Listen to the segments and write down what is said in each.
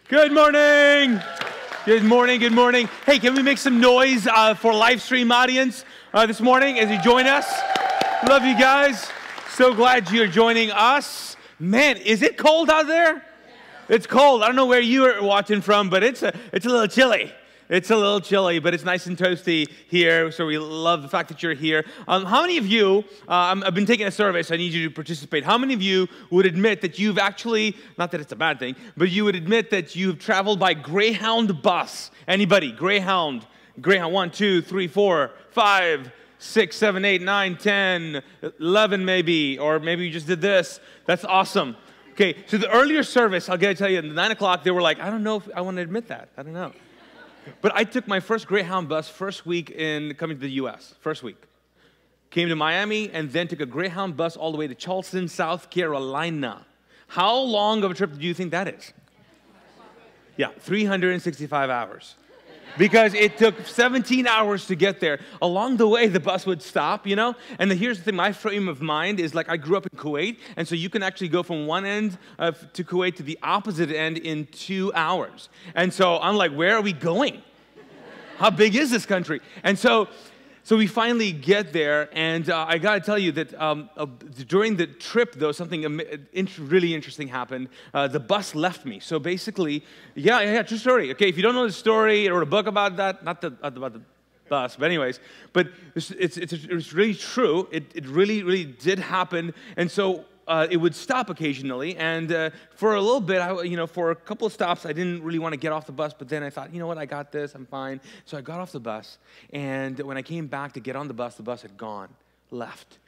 Good morning. Good morning. Good morning. Hey, can we make some noise for live stream audience this morning as you join us? Love you guys. So glad you're joining us. Man, is it cold out there? It's cold. I don't know where you are watching from, but it's a little chilly. It's a little chilly, but it's nice and toasty here, so we love the fact that you're here. How many of you, I've been taking a survey, so I need you to participate. How many of you would admit that you've actually, not that it's a bad thing, but you would admit that you've traveled by Greyhound bus? Anybody? Greyhound. Greyhound, 1, 2, 3, 4, 5, 6, 7, 8, 9, 10, 11 maybe, or maybe you just did this. That's awesome. Okay, so the earlier service, I'll tell you, at 9 o'clock, they were like, I don't know if I want to admit that. I don't know. But I took my first Greyhound bus first week in coming to the U.S., first week. Came to Miami and then took a Greyhound bus all the way to Charleston, South Carolina. How long of a trip do you think that is? Yeah, 365 hours. Because it took 17 hours to get there. Along the way, the bus would stop, you know? And here's the thing, my frame of mind is like I grew up in Kuwait, and so you can actually go from one end to Kuwait to the opposite end in 2 hours. And so I'm like, where are we going? How big is this country? And so we finally get there, and I got to tell you that during the trip, though, something really interesting happened. The bus left me. So basically, yeah, true story. Okay, if you don't know the story, I wrote a book about that, not about the bus, but anyways. But it's really true. It really did happen, and so it would stop occasionally, and for a little bit, for a couple of stops, I didn't really want to get off the bus, but then I thought, you know what, I got this, I'm fine. So I got off the bus, and when I came back to get on the bus had gone, left.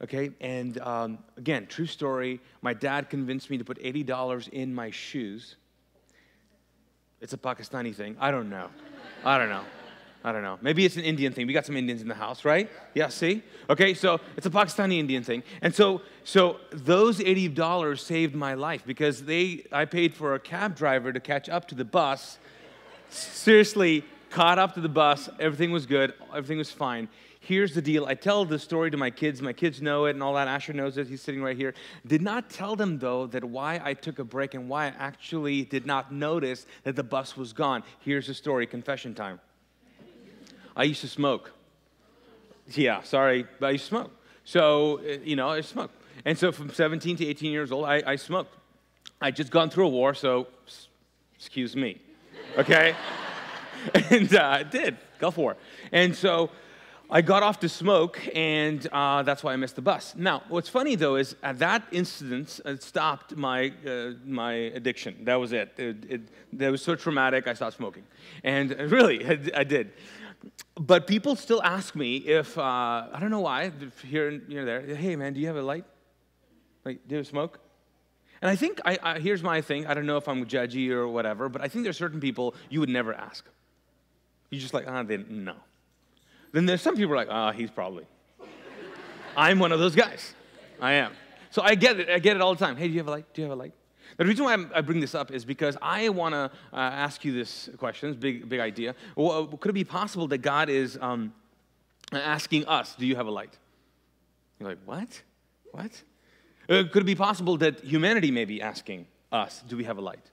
Okay, and again, true story, my dad convinced me to put $80 in my shoes. It's a Pakistani thing, I don't know. Maybe it's an Indian thing. We got some Indians in the house, right? Yeah, see? Okay, so it's a Pakistani Indian thing. And so those $80 saved my life because I paid for a cab driver to catch up to the bus. Seriously, caught up to the bus. Everything was good. Everything was fine. Here's the deal. I tell the story to my kids. My kids know it and all that. Asher knows it. He's sitting right here. Did not tell them, though, that why I took a break and why I actually did not notice that the bus was gone. Here's the story. Confession time. I used to smoke. Yeah, sorry, but I used to smoke. So, I smoked. And so from 17 to 18 years old, I smoked. I'd just gone through a war, so excuse me, okay? And I did, Gulf War. And so I got off to smoke, and that's why I missed the bus. Now, what's funny, though, is at that instance, it stopped my addiction. That was it. That was so traumatic, I stopped smoking. And really, I did. But people still ask me if, I don't know why, here and there, hey man, do you have a light? Like, do you smoke? And I think, here's my thing, I don't know if I'm judgy or whatever, but I think there's certain people you would never ask. You're just like, no. Then there's some people who are like, he's probably. I'm one of those guys. I am. So I get it all the time. Hey, do you have a light? Do you have a light? The reason why I bring this up is because I want to ask you this question, this big idea. Could it be possible that God is asking us, do you have a light? You're like, what? What? Could it be possible that humanity may be asking us, do we have a light?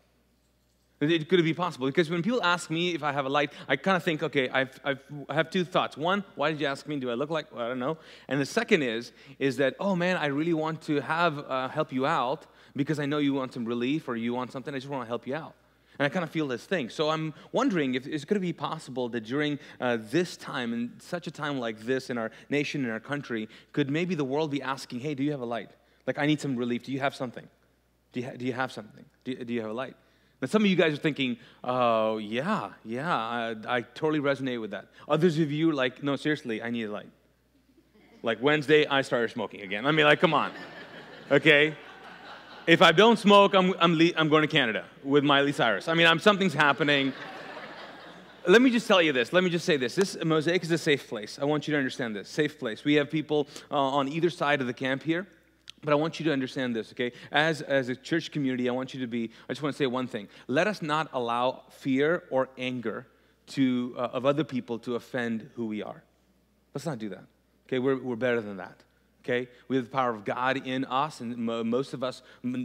Could it be possible? Because when people ask me if I have a light, I kind of think, okay, I have two thoughts. One, why did you ask me? Do I look like? Well, I don't know. And the second is that, oh man, I really want to help you out because I know you want some relief or you want something. I just want to help you out. And I kind of feel this thing. So I'm wondering if it's going to be possible that during this time, and such a time like this in our nation, in our country, could maybe the world be asking, hey, do you have a light? Like, I need some relief. Do you have something? Do you have something? Do you have a light? Now, some of you guys are thinking, oh, yeah, I totally resonate with that. Others of you are like, no, seriously, I need a light. Like Wednesday, I started smoking again. I mean, like, come on, okay? If I don't smoke, I'm going to Canada with Miley Cyrus. I mean, something's happening. Let me just tell you this. Let me just say this. This Mosaic is a safe place. I want you to understand this. Safe place. We have people on either side of the camp here. But I want you to understand this, okay? As a church community, I just want to say one thing. Let us not allow fear or anger of other people to offend who we are. Let's not do that, okay? We're better than that, Okay? We have the power of God in us, and most of us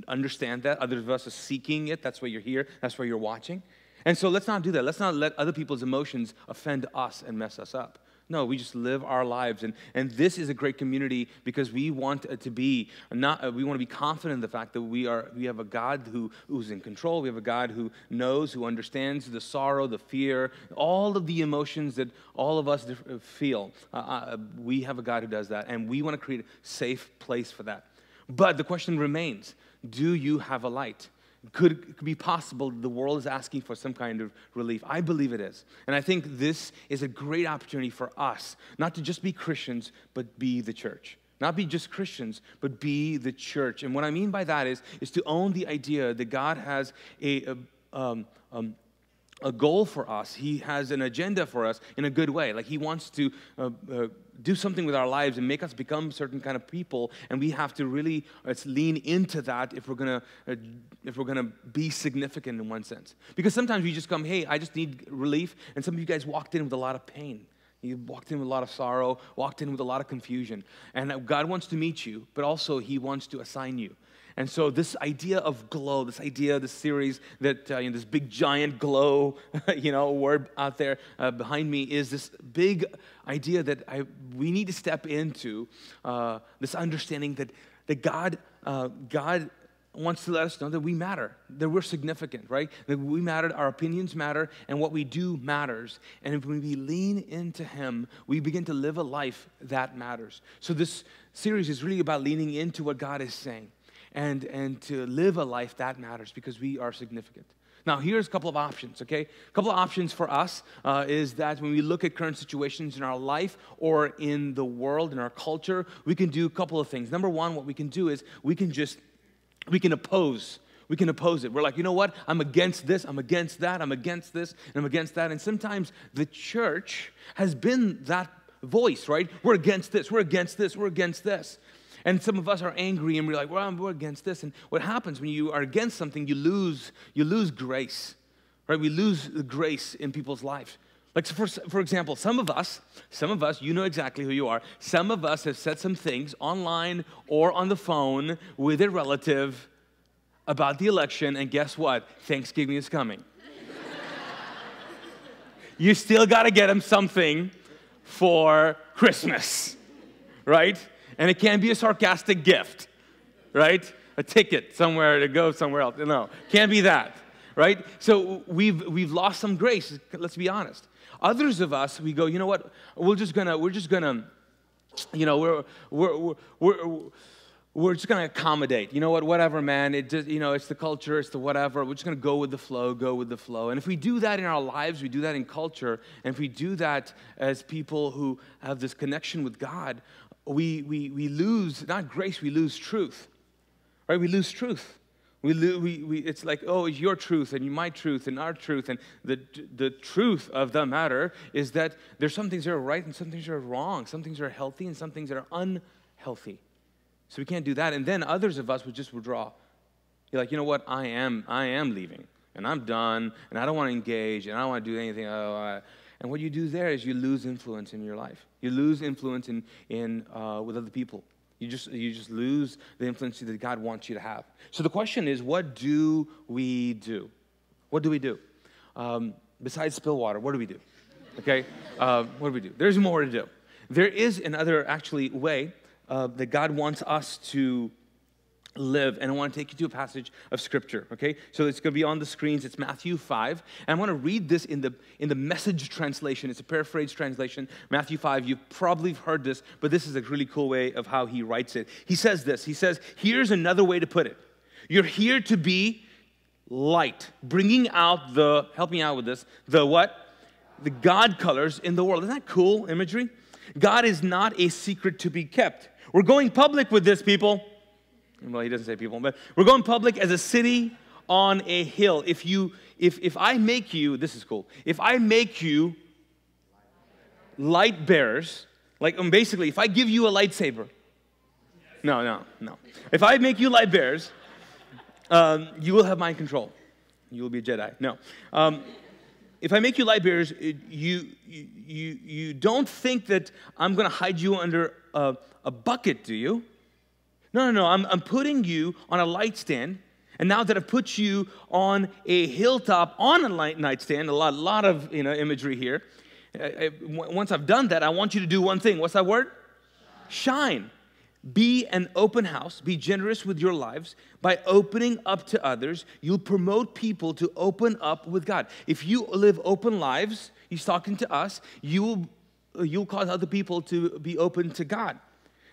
understand that. Others of us are seeking it. That's why you're here. That's why you're watching. And so let's not do that. Let's not let other people's emotions offend us and mess us up. No, we just live our lives, and this is a great community because we want to be we want to be confident in the fact that we have a God who's in control. We have a God who knows, who understands the sorrow, the fear, all of the emotions that all of us feel. We have a God who does that, and we want to create a safe place for that. But the question remains: do you have a light? Could it be possible the world is asking for some kind of relief? I believe it is. And I think this is a great opportunity for us, not to just be Christians, but be the church. Not be just Christians, but be the church. And what I mean by that is to own the idea that God has a goal for us. He has an agenda for us in a good way. Like He wants to do something with our lives and make us become certain kind of people, and we have to really lean into that if we're gonna be significant in one sense. Because sometimes we just come, hey, I just need relief, and some of you guys walked in with a lot of pain. You walked in with a lot of sorrow, walked in with a lot of confusion, and God wants to meet you, but also He wants to assign you. And so this idea of glow, this series that, this big giant glow, word out there behind me is this big idea that we need to step into this understanding that God wants to let us know that we matter, that we're significant, right? That we matter, our opinions matter, and what we do matters. And if we lean into Him, we begin to live a life that matters. So this series is really about leaning into what God is saying. And to live a life that matters because we are significant. Now, here's a couple of options, okay? A couple of options for us is that when we look at current situations in our life or in the world, in our culture, we can do a couple of things. Number one, what we can do is we can oppose. We can oppose it. We're like, you know what? I'm against this, I'm against that, I'm against this, and I'm against that. And sometimes the church has been that voice, right? We're against this, we're against this, we're against this. And some of us are angry and we're like, well, we're against this. And what happens when you are against something, you lose grace, right? We lose the grace in people's lives. Like, for example, some of us, you know exactly who you are. Some of us have said some things online or on the phone with a relative about the election, and guess what? Thanksgiving is coming. You still got to get them something for Christmas, right? And it can't be a sarcastic gift, right? A ticket somewhere to go somewhere else. No, can't be that, right? So we've lost some grace. Let's be honest. Others of us, we go, you know what? We're just gonna, we're just gonna accommodate. You know what? Whatever, man. It just, it's the culture, it's the whatever. We're just gonna go with the flow. And if we do that in our lives, we do that in culture, and if we do that as people who have this connection with God, we lose, not grace, we lose truth, right? We lose truth. It's like, oh, it's your truth and my truth and our truth. And the truth of the matter is that there's some things that are right and some things that are wrong. Some things are healthy and some things that are unhealthy. So we can't do that. And then others of us would just withdraw. You're like, you know what? I am leaving and I'm done and I don't want to engage and I don't want to do anything. And what you do there is you lose influence in your life. You lose influence in with other people. You just lose the influence that God wants you to have. So the question is, what do we do? What do we do? Besides spill water, what do we do? Okay? What do we do? There's more to do. There is another, actually, way that God wants us to live, and I want to take you to a passage of Scripture, okay? So it's going to be on the screens. It's Matthew 5, and I want to read this in the Message translation. It's a paraphrase translation, Matthew 5. You've probably heard this, but this is a really cool way of how he writes it. He says this. He says, here's another way to put it. You're here to be light, bringing out help me out with this, the what? The God colors in the world. Isn't that cool imagery? God is not a secret to be kept. We're going public with this, people. Well, he doesn't say people, but we're going public as a city on a hill. If I make you, this is cool. If I make you light bearers, like basically, if I give you a lightsaber, no. If I make you light bearers, you will have mind control. You will be a Jedi. No. if I make you light bearers, you don't think that I'm going to hide you under a bucket, do you? No. I'm putting you on a light stand. And now that I've put you on a hilltop, on a nightstand, a lot of imagery here. Once I've done that, I want you to do one thing. What's that word? Shine. Be an open house. Be generous with your lives. By opening up to others, you'll promote people to open up with God. If you live open lives, he's talking to us, you'll cause other people to be open to God.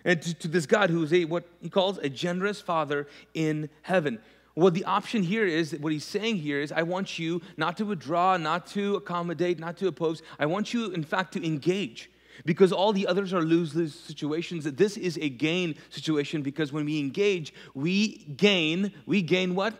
And to this God who is what he calls a generous Father in heaven. Well, the option here is, what he's saying here is, I want you not to withdraw, not to accommodate, not to oppose. I want you, in fact, to engage. Because all the others are lose-lose situations. This is a gain situation, because when we engage, we gain what?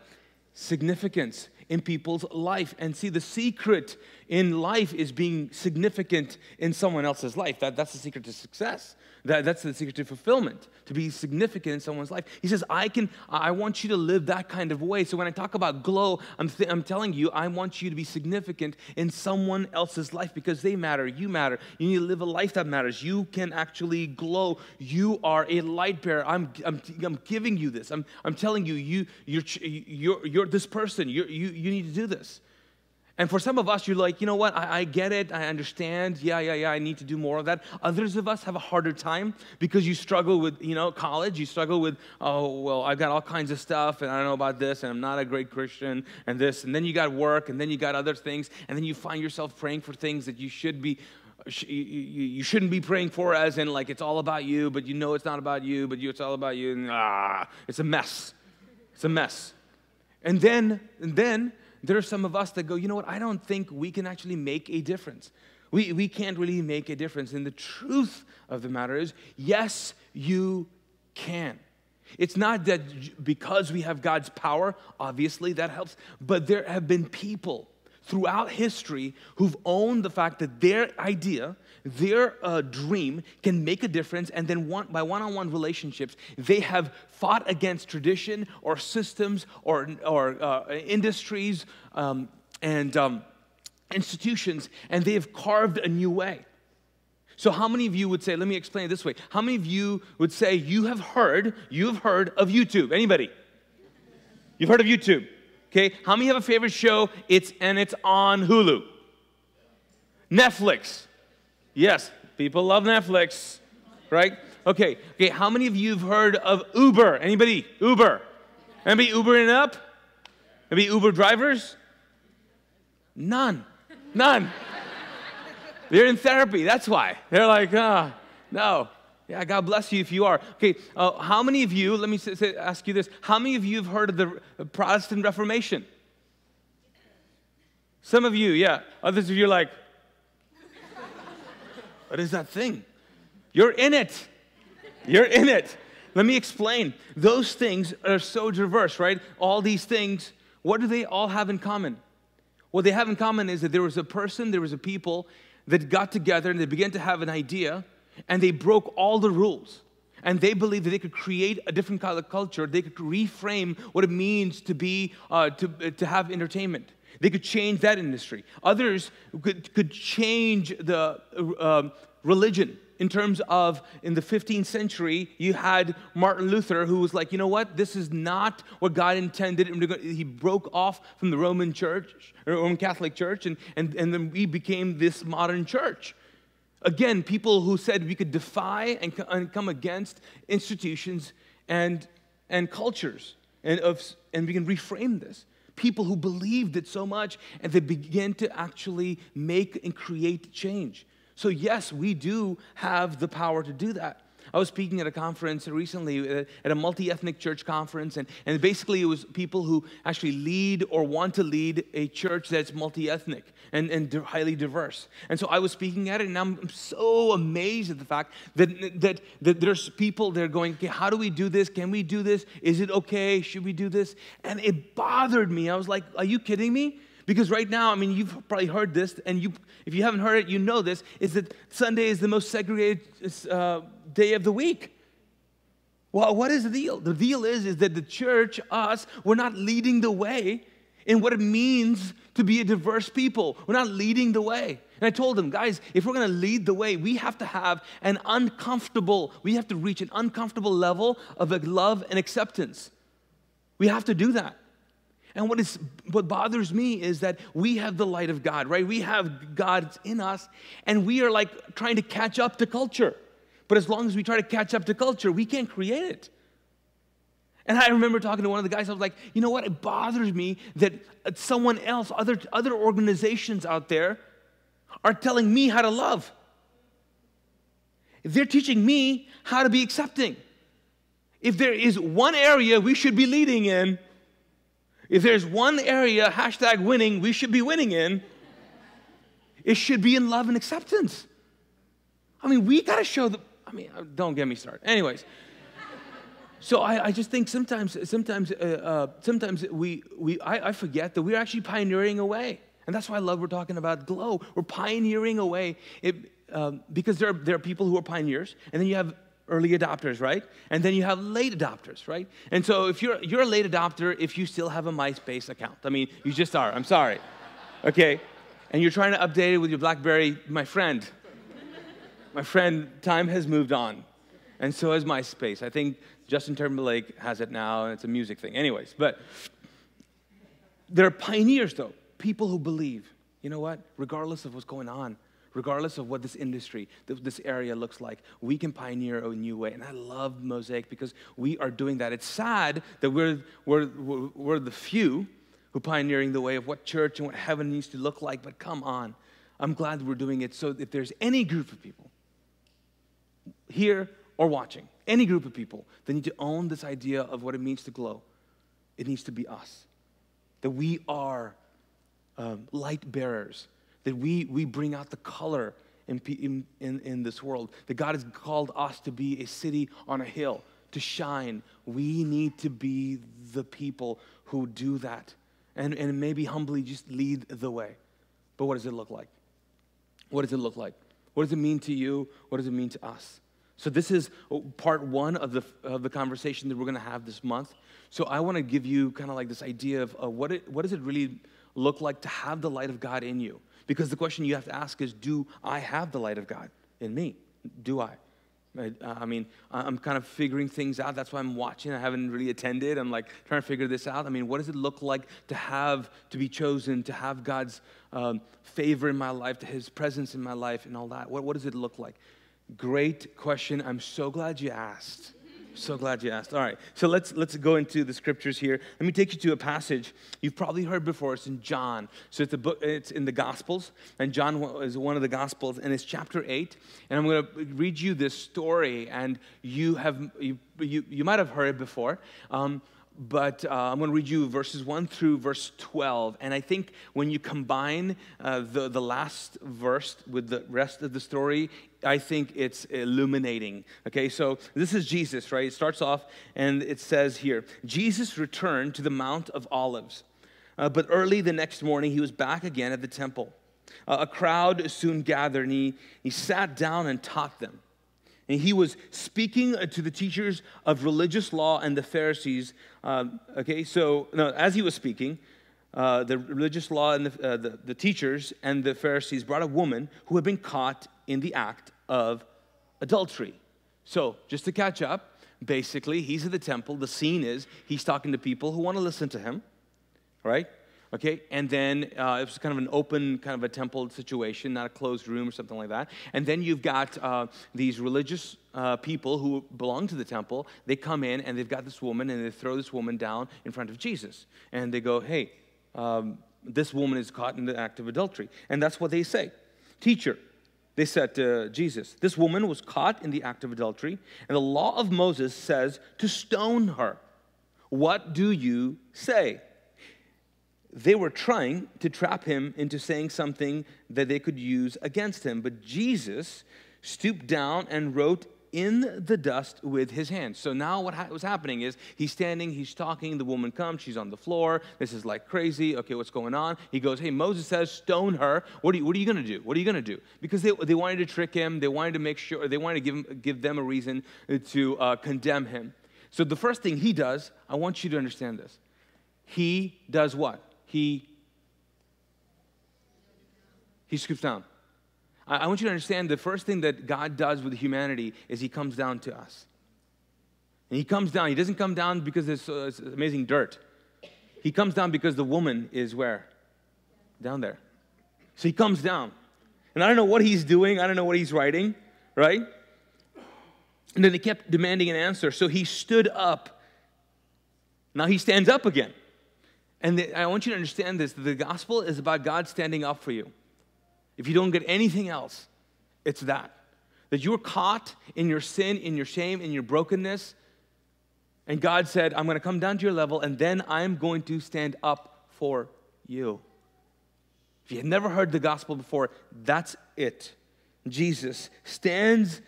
Significance in people's life. And see, the secret in life is being significant in someone else's life. That's the secret to success. That's the secret to fulfillment, to be significant in someone's life. He says, I want you to live that kind of way. So when I talk about glow, I'm telling you, I want you to be significant in someone else's life, because they matter, you matter. You need to live a life that matters. You can actually glow. You are a light bearer. I'm giving you this. I'm telling you, you're this person. You need to do this. And for some of us, you're like, you know what, I get it, I understand, yeah, I need to do more of that. Others of us have a harder time because you struggle with, college, you struggle with, oh, well, I've got all kinds of stuff, and I don't know about this, and I'm not a great Christian, and this, and then you got work, and then you got other things, and then you find yourself praying for things that you shouldn't be praying for, as in, like, it's all about you, but it's not about you, but it's all about you, and it's a mess. It's a mess. And then, there are some of us that go, you know what, I don't think we can actually make a difference. We can't really make a difference. And the truth of the matter is, yes, you can. It's not that because we have God's power, obviously that helps, but there have been people throughout history who've owned the fact that their idea, their dream can make a difference, and then by one-on-one relationships, they have fought against tradition or systems or industries and institutions, and they have carved a new way. So how many of you would say, let me explain it this way, how many of you would say you have heard of YouTube? Anybody? You've heard of YouTube? Okay, how many have a favorite show? It's on Hulu. Netflix. Yes, people love Netflix, right? Okay, how many of you have heard of Uber? Anybody? Uber. Anybody Ubering up? Maybe Uber drivers? None. They're in therapy, that's why. They're like, no. Yeah, God bless you if you are. Okay, how many of you, let me ask you this, how many of you have heard of the Protestant Reformation? Some of you, yeah. Others of you are like, what is that thing? You're in it. You're in it. Let me explain. Those things are so diverse, right? All these things, what do they all have in common? What they have in common is that there was a people that got together and they began to have an idea, and they broke all the rules. And they believed that they could create a different kind of culture. They could reframe what it means to be, to have entertainment. They could change that industry. Others could change the religion. In terms of, in the 15th century, you had Martin Luther, who was like, you know what, this is not what God intended. He broke off from the Roman Church, or Roman Catholic Church, and then we became this modern church. Again, people who said we could defy and come against institutions and cultures, and we can reframe this. People who believed it so much, and they began to actually make and create change. So yes, we do have the power to do that. I was speaking at a conference recently, at a multi-ethnic church conference, and basically it was people who actually lead or want to lead a church that's multi-ethnic and highly diverse. And so I was speaking at it, and I'm so amazed at the fact that there's people that are going, okay, how do we do this? Can we do this? Is it okay? Should we do this? And it bothered me. I was like, are you kidding me? Because right now, I mean, you've probably heard this, and if you haven't heard it, you know this, is that Sunday is the most segregated day of the week. Well, what is the deal? The deal is that the church, we're not leading the way in what it means to be a diverse people. We're not leading the way. And I told them, guys, if we're going to lead the way, we have to reach an uncomfortable level of love and acceptance. We have to do that. And what bothers me is that we have the light of God, right? We have God in us, and we are like trying to catch up to culture. But as long as we try to catch up to culture, we can't create it. And I remember talking to one of the guys, I was like, you know what? It bothers me that someone else, other organizations out there are telling me how to love. They're teaching me how to be accepting. If there is one area we should be leading in, if there's one area, #winning, we should be winning in, it should be in love and acceptance. I mean, we got to show don't get me started. Anyways. So I just think sometimes I forget that we're actually pioneering a way. And that's why I love we're talking about Glow. We're pioneering a way because there are people who are pioneers, and then you have early adopters, right? And then you have late adopters, right? And so if you're a late adopter, if you still have a MySpace account, I mean, you just are. I'm sorry, okay? And you're trying to update it with your BlackBerry, my friend, time has moved on, and so has MySpace. I think Justin Timberlake has it now, and it's a music thing. Anyways, but there are pioneers, though, people who believe, you know what, regardless of what's going on, regardless of what this industry, this area looks like, we can pioneer a new way. And I love Mosaic because we are doing that. It's sad that we're the few who are pioneering the way of what church and what heaven needs to look like, but come on. I'm glad we're doing it. So if there's any group of people here or watching, any group of people that need to own this idea of what it means to glow, it needs to be us. That we are light bearers. That we bring out the color in this world. That God has called us to be a city on a hill, to shine. We need to be the people who do that. And maybe humbly just lead the way. But what does it look like? What does it look like? What does it mean to you? What does it mean to us? So this is part one of the conversation that we're going to have this month. So I want to give you kind of like this idea of what does it really look like to have the light of God in you? Because the question you have to ask is, do I have the light of God in me? Do I? I mean, I'm kind of figuring things out. That's why I'm watching. I haven't really attended. I'm like trying to figure this out. I mean, what does it look like to be chosen, to have God's favor in my life, to His presence in my life and all that? What does it look like? Great question. I'm so glad you asked. So glad you asked. All right, so let's go into the scriptures here. Let me take you to a passage you've probably heard before. It's in John. So it's in the Gospels, and John is one of the Gospels, and it's chapter 8. And I'm going to read you this story, and you might have heard it before. But I'm going to read you verses 1 through verse 12. And I think when you combine the last verse with the rest of the story, I think it's illuminating. Okay, so this is Jesus, right? It starts off and it says here, Jesus returned to the Mount of Olives. But early the next morning, he was back again at the temple. A crowd soon gathered, and he sat down and taught them. And he was speaking to the teachers of religious law and the Pharisees. As he was speaking, the religious law and the teachers and the Pharisees brought a woman who had been caught in the act of adultery. So, just to catch up, basically, he's at the temple. The scene is he's talking to people who want to listen to him, right? Okay, and then it was kind of an open, kind of a temple situation, not a closed room or something like that. And then you've got these religious people who belong to the temple. They come in, and they've got this woman, and they throw this woman down in front of Jesus. And they go, hey, this woman is caught in the act of adultery. And that's what they say. Teacher, they said to Jesus, this woman was caught in the act of adultery, and the law of Moses says to stone her. What do you say? They were trying to trap him into saying something that they could use against him. But Jesus stooped down and wrote in the dust with his hands. So now what was happening is he's standing, he's talking, the woman comes, she's on the floor. This is like crazy. Okay, what's going on? He goes, hey, Moses says stone her. What are you going to do? What are you going to do? Because they wanted to trick him. They wanted to make sure, they wanted to give them a reason to condemn him. So the first thing he does, I want you to understand this. He does what? He scoops down. I want you to understand the first thing that God does with humanity is he comes down to us. And he comes down. He doesn't come down because it's amazing dirt. He comes down because the woman is where? Down there. So he comes down. And I don't know what he's doing. I don't know what he's writing, right? And then he kept demanding an answer. So he stood up. Now he stands up again. And I want you to understand this. The gospel is about God standing up for you. If you don't get anything else, it's that. That you're caught in your sin, in your shame, in your brokenness. And God said, I'm going to come down to your level, and then I'm going to stand up for you. If you have never heard the gospel before, that's it. Jesus stands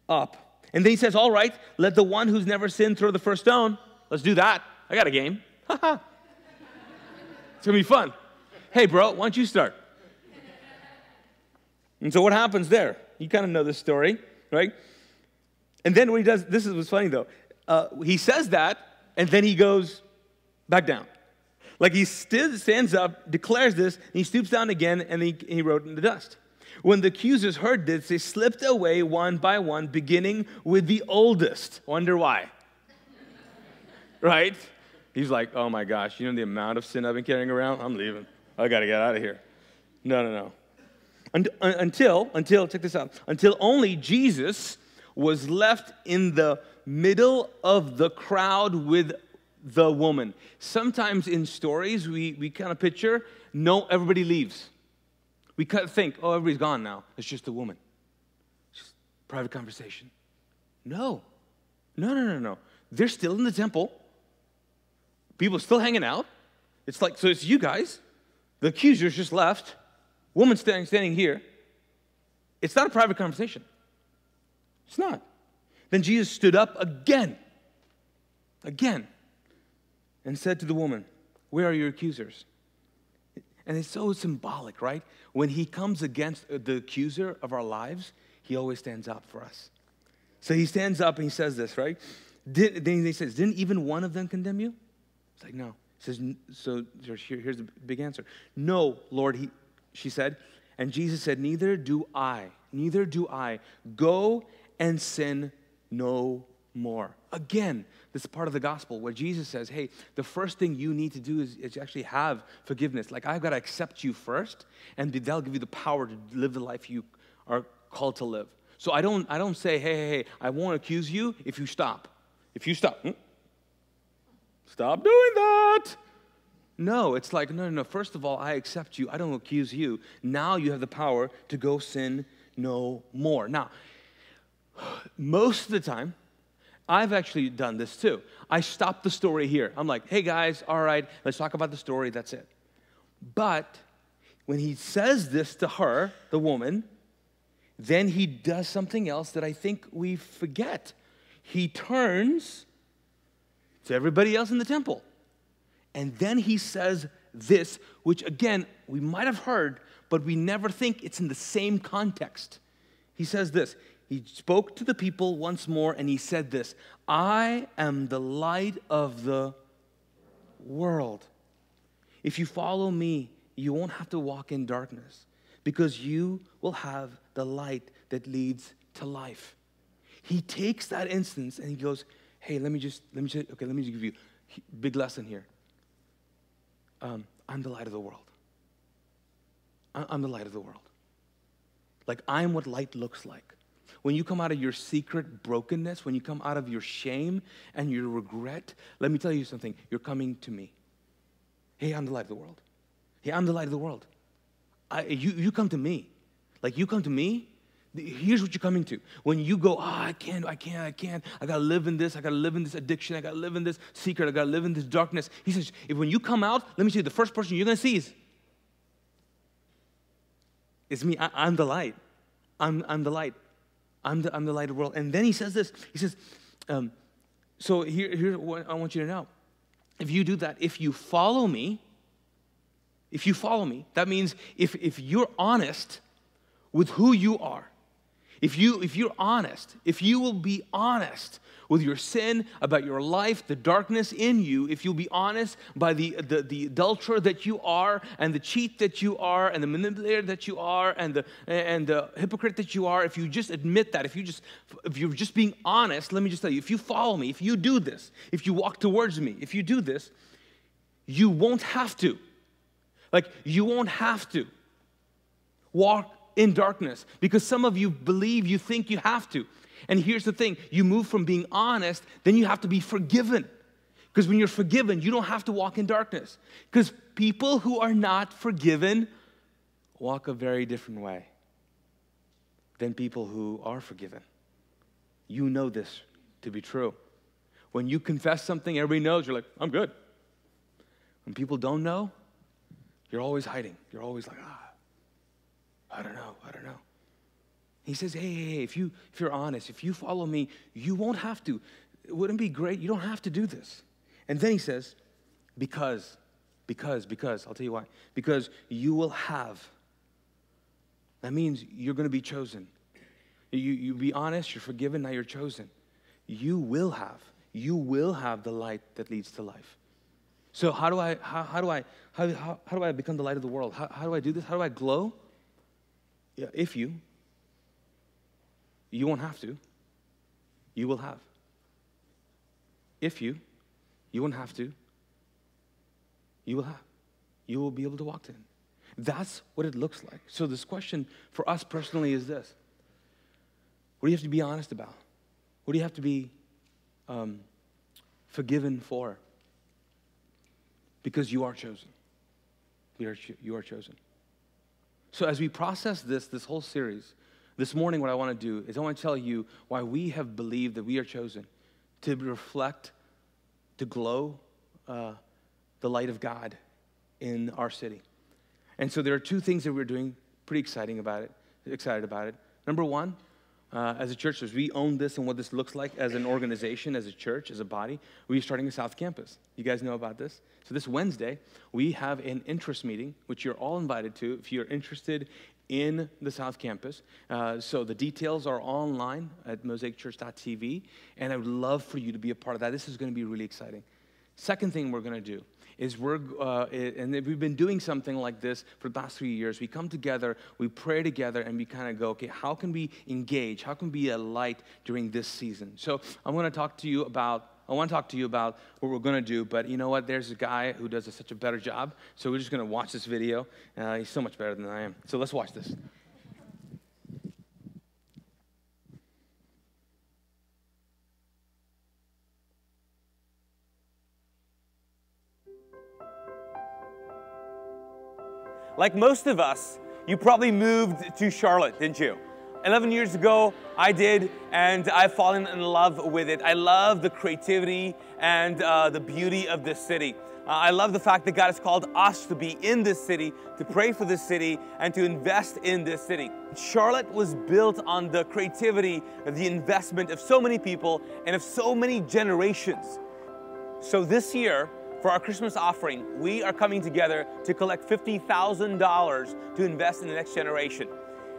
up. And then he says, all right, let the one who's never sinned throw the first stone. Let's do that. I got a game. It's going to be fun. Hey, bro, why don't you start? And so what happens there? You kind of know this story, right? And then what he does, this is what's funny though. He says that, and then he goes back down. Like he still stands up, declares this, and he stoops down again, and he wrote in the dust. When the accusers heard this, they slipped away one by one, beginning with the oldest. Wonder why? Right? He's like, oh my gosh, you know the amount of sin I've been carrying around? I'm leaving. I got to get out of here. No. Until, check this out, until only Jesus was left in the middle of the crowd with the woman. Sometimes in stories, we kind of picture, no, everybody leaves. We kind of think, oh, everybody's gone now. It's just the woman. It's just private conversation. No. They're still in the temple. People are still hanging out. It's like, so it's you guys. The accusers just left. Woman standing here. It's not a private conversation. It's not. Then Jesus stood up again, and said to the woman, where are your accusers? And it's so symbolic, right? When he comes against the accuser of our lives, he always stands up for us. So he stands up and he says this, right? Then he says, didn't even one of them condemn you? It's like, no. He says, so here's the big answer. No, Lord, she said. And Jesus said, neither do I. Go and sin no more. Again, this is part of the gospel where Jesus says, hey, the first thing you need to do is actually have forgiveness. Like, I've got to accept you first, and that'll give you the power to live the life you are called to live. So I don't say, hey, I won't accuse you if you stop. If you stop, stop doing that. No, it's like, no. First of all, I accept you. I don't accuse you. Now you have the power to go sin no more. Now, most of the time, I've actually done this too. I stop the story here. I'm like, hey guys, all right, let's talk about the story, that's it. But when he says this to her, the woman, then he does something else that I think we forget. He turns to everybody else in the temple. And then he says this, which again, we might have heard, but we never think it's in the same context. He says this. He spoke to the people once more, and he said this, I am the light of the world. If you follow me, you won't have to walk in darkness, because you will have the light that leads to life. He takes that instance, and he goes, hey, let me just give you a big lesson here. I'm the light of the world. I'm the light of the world. Like, I'm what light looks like. When you come out of your secret brokenness, when you come out of your shame and your regret, let me tell you something. You're coming to me. Hey, I'm the light of the world. Hey, I'm the light of the world. You come to me. Like, you come to me, here's what you're coming to. When you go, I can't. I got to live in this. I got to live in this addiction. I got to live in this secret. I got to live in this darkness. He says, when you come out, let me tell you, the first person you're going to see is me. I'm the light. I'm the light. I'm the light of the world. And then he says this. He says, so here's what I want you to know. If you do that, if you follow me, that means if you're honest with who you are, If you're honest, if you will be honest with your sin, about your life, the darkness in you, if you'll be honest by the adulterer that you are, and the cheat that you are, and the manipulator that you are, and the hypocrite that you are, if you just admit that, if you're just being honest, let me just tell you, if you follow me, if you do this, if you walk towards me, if you do this, you won't have to. Like, you won't have to walk in darkness, because some of you believe, you think you have to. And here's the thing, you move from being honest, then you have to be forgiven. Because when you're forgiven, you don't have to walk in darkness. Because people who are not forgiven walk a very different way than people who are forgiven. You know this to be true. When you confess something, everybody knows, you're like, I'm good. When people don't know, you're always hiding. You're always like, I don't know. He says, hey, if you're honest, if you follow me, you won't have to. It wouldn't be great? You don't have to do this. And then he says, because, I'll tell you why. Because you will have. That means you're going to be chosen. You be honest, you're forgiven, now you're chosen. You will have the light that leads to life. So how do I become the light of the world? How do I do this? How do I glow? Yeah, if you won't have to, you will have. If you won't have to, you will have. You will be able to walk in. That's what it looks like. So this question for us personally is this. What do you have to be honest about? What do you have to be forgiven for? Because you are chosen. You are chosen. So as we process this whole series, this morning what I want to do is I want to tell you why we have believed that we are chosen to reflect, to glow the light of God in our city. And so there are two things that we're doing, pretty excited about it. Number one, as a church, as we own this and what this looks like as an organization, as a church, as a body, we're starting a South Campus. You guys know about this? So this Wednesday, we have an interest meeting, which you're all invited to if you're interested in the South Campus. So the details are online at mosaicchurch.tv, and I would love for you to be a part of that. This is going to be really exciting. Second thing we're going to do is and we've been doing something like this for the past 3 years. We come together, we pray together, and we kind of go, okay, how can we engage? How can we be a light during this season? So I want to talk to you about what we're going to do, but you know what? There's a guy who does such a better job, so we're just going to watch this video. He's so much better than I am. So let's watch this. Like most of us, you probably moved to Charlotte, didn't you? 11 years ago, I did, and I've fallen in love with it. I love the creativity and the beauty of this city. I love the fact that God has called us to be in this city, to pray for this city, and to invest in this city. Charlotte was built on the creativity, the investment of so many people and of so many generations. So this year, for our Christmas offering, we are coming together to collect $50,000 to invest in the next generation.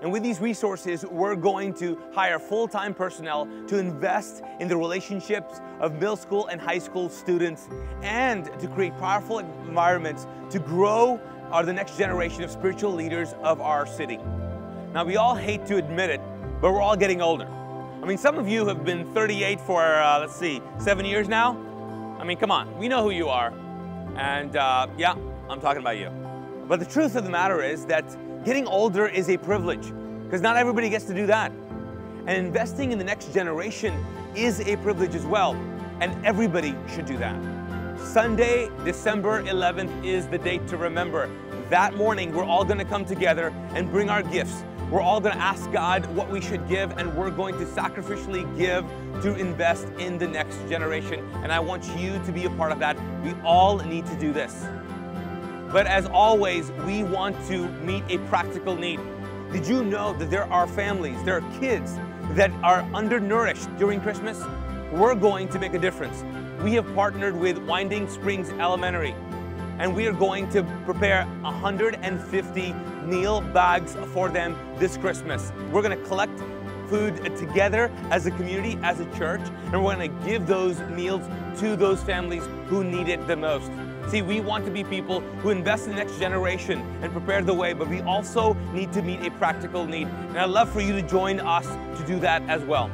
And with these resources, we're going to hire full-time personnel to invest in the relationships of middle school and high school students, and to create powerful environments to grow the next generation of spiritual leaders of our city. Now, we all hate to admit it, but we're all getting older. I mean, some of you have been 38 for, 7 years now. I mean, come on, we know who you are. And yeah, I'm talking about you. But the truth of the matter is that getting older is a privilege, because not everybody gets to do that. And investing in the next generation is a privilege as well, and everybody should do that. Sunday, December 11th is the date to remember. That morning, we're all going to come together and bring our gifts. We're all going to ask God what we should give, and we're going to sacrificially give to invest in the next generation. And I want you to be a part of that. We all need to do this. But as always, we want to meet a practical need. Did you know that there are families, there are kids that are undernourished during Christmas? We're going to make a difference. We have partnered with Winding Springs Elementary, and we are going to prepare 150 meal bags for them this Christmas. We're going to collect food together as a community, as a church, and we're going to give those meals to those families who need it the most. See, we want to be people who invest in the next generation and prepare the way, but we also need to meet a practical need. And I'd love for you to join us to do that as well.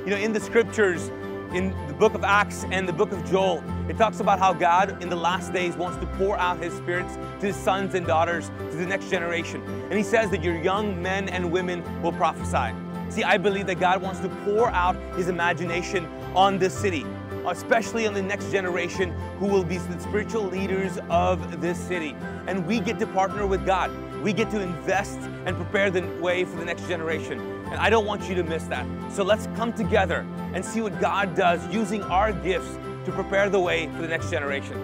You know, in the scriptures, in the book of Acts and the book of Joel, it talks about how God in the last days wants to pour out His spirits to His sons and daughters, to the next generation. And He says that your young men and women will prophesy. See, I believe that God wants to pour out His imagination on this city, especially on the next generation who will be the spiritual leaders of this city. And we get to partner with God. We get to invest and prepare the way for the next generation. And I don't want you to miss that. So let's come together and see what God does using our gifts to prepare the way for the next generation.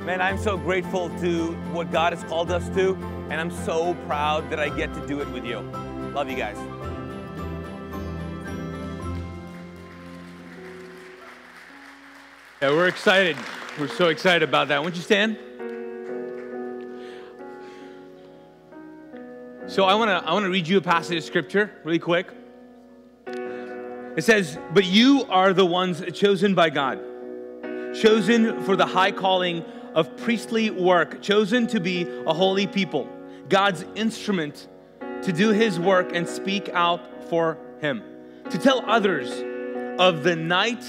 Man, I'm so grateful to what God has called us to, and I'm so proud that I get to do it with you. Love you guys. Yeah, we're excited. We're so excited about that. Won't you stand? So I want to read you a passage of scripture really quick. It says, "But you are the ones chosen by God, chosen for the high calling of priestly work, chosen to be a holy people, God's instrument to do His work and speak out for Him, to tell others of the night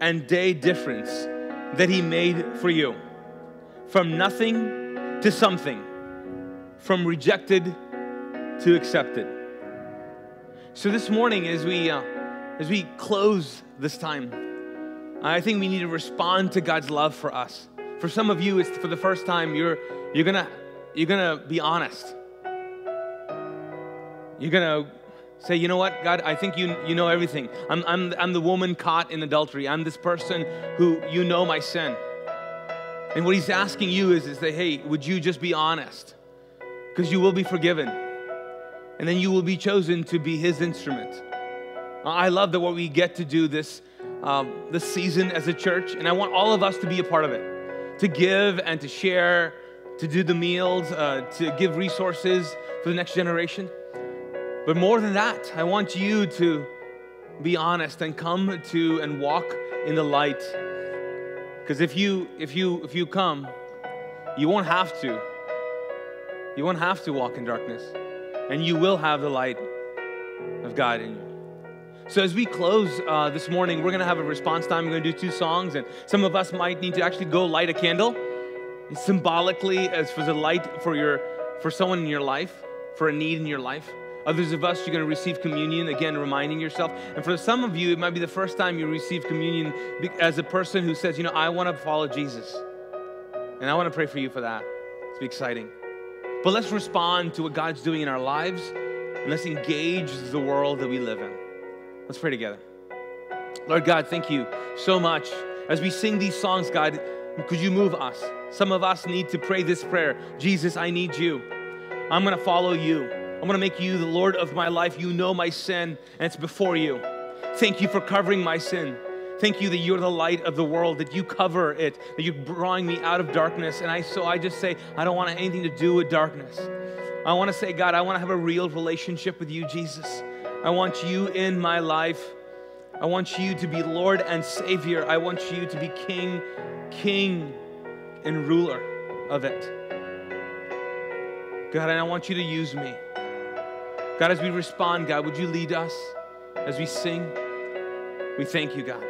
and day difference that He made for you, from nothing to something, from rejected to accepted." So this morning, as we close this time, I think we need to respond to God's love for us. For some of you, it's for the first time. You're gonna be honest. You're gonna say, you know what, God, I think you know everything. I'm the woman caught in adultery. I'm this person who, you know my sin. And what He's asking you is that, hey, would you just be honest? Because you will be forgiven. And then you will be chosen to be His instrument. I love that what we get to do this season as a church, and I want all of us to be a part of it, to give and to share, to do the meals, to give resources for the next generation. But more than that, I want you to be honest and come to and walk in the light. Because if you come, you won't have to. You won't have to walk in darkness, and you will have the light of God in you. So as we close this morning, we're going to have a response time. We're going to do 2 songs, and some of us might need to actually go light a candle, symbolically as for the light for someone in your life, for a need in your life. Others of us, you're going to receive communion, again, reminding yourself. And for some of you, it might be the first time you receive communion as a person who says, you know, I want to follow Jesus. And I want to pray for you for that. It's exciting. But let's respond to what God's doing in our lives, and let's engage the world that we live in. Let's pray together. Lord God, thank you so much. As we sing these songs, God, could you move us? Some of us need to pray this prayer. Jesus, I need you. I'm going to follow you. I'm going to make you the Lord of my life. You know my sin, and it's before you. Thank you for covering my sin. Thank you that you're the light of the world, that you cover it, that you're drawing me out of darkness. And I just say, I don't want anything to do with darkness. I want to say, God, I want to have a real relationship with you, Jesus. I want you in my life. I want you to be Lord and Savior. I want you to be King and ruler of it. God, and I want you to use me. God, as we respond, God, would you lead us as we sing? We thank you, God.